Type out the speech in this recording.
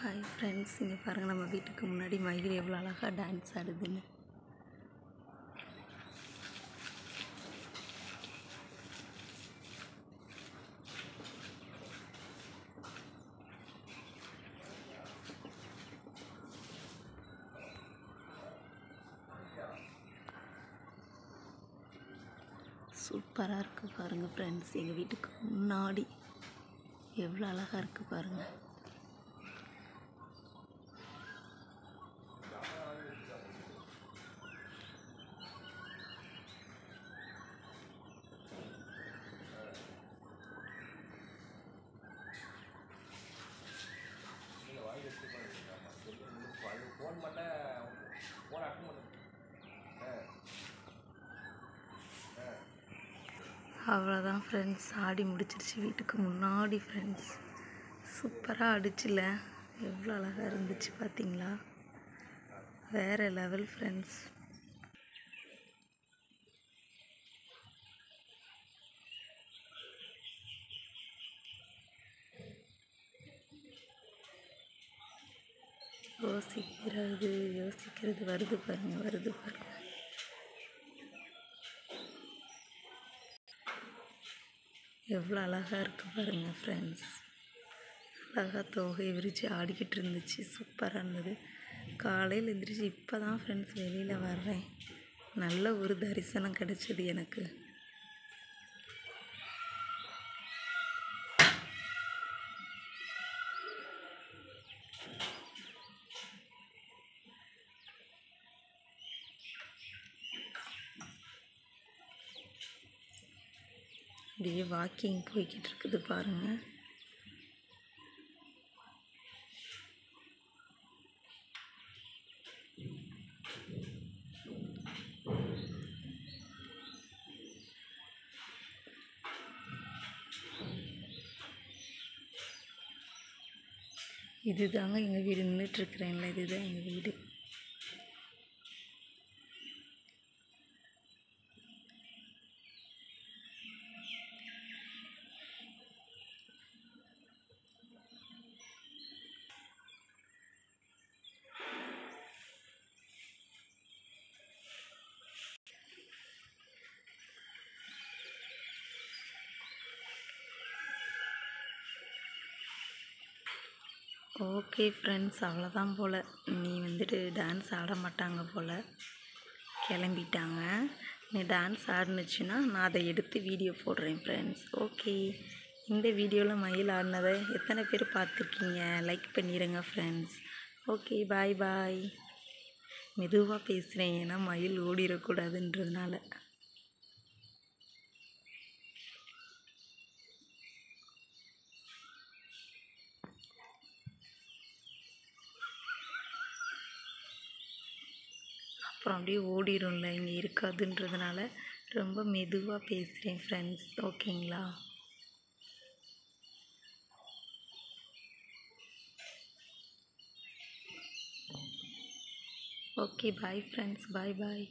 Hi friends, இங்கே பாருங்கள் நம்ம வீட்டுக்கு முன்னாடி மயில் எவ்வளோ அழகாக டான்ஸ் ஆடுதுன்னு. சூப்பராக இருக்குது பாருங்கள் ஃப்ரெண்ட்ஸ், எங்கள் வீட்டுக்கு முன்னாடி எவ்வளோ அழகாக இருக்குது பாருங்கள். அவ்வளோதான் ஃப்ரெண்ட்ஸ், ஆடி முடிச்சிருச்சு வீட்டுக்கு முன்னாடி. ஃப்ரெண்ட்ஸ் சூப்பராக ஆடிச்சுல, எவ்வளோ அழகாக இருந்துச்சு பார்த்தீங்களா? வேறு லெவல் ஃப்ரெண்ட்ஸ். யோசிக்கிறது வருது பாருங்க. எவ்வளோ அழகாக இருக்குது பாருங்கள் ஃப்ரெண்ட்ஸ். அழகாக தோகை விரித்து ஆடிக்கிட்டு இருந்துச்சு, சூப்பராக இருந்தது. காலையில் எழுந்திரிச்சு இப்போ தான் ஃப்ரெண்ட்ஸ் வெளியில் வர்றேன். நல்ல ஒரு தரிசனம் கிடச்சிது எனக்கு. அப்படியே வாக்கிங் போய்கிட்டு இருக்குது பாருங்கள். இதுதாங்க எங்கள் வீடு, நின்றுட்டுருக்குறேன்ல, இதுதான் எங்கள் வீடு. ஓகே ஃப்ரெண்ட்ஸ், அவ்வளோதான் போல். நீ டான்ஸ் ஆட மாட்டாங்க போல், கிளம்பிட்டாங்க. நீ டான்ஸ் ஆடினுச்சுன்னா நான் அதை எடுத்து வீடியோ போடுறேன் ஃப்ரெண்ட்ஸ். ஓகே, இந்த வீடியோவில் மயில் ஆடினதை எத்தனை பேர் பார்த்துருக்கீங்க? லைக் பண்ணிடுங்க ஃப்ரெண்ட்ஸ். ஓகே, பாய் பாய். மெதுவாக பேசுகிறேன், ஏன்னா மயில் ஓடிடக்கூடாதுன்றதுனால. அப்புறம் அப்படியே ஓடிடும்ல, இங்கே இருக்காதுன்றதுனால ரொம்ப மெதுவாக பேசுகிறேன் ஃப்ரெண்ட்ஸ். ஓகேங்களா? ஓகே, பாய் ஃப்ரெண்ட்ஸ், பாய் பாய்.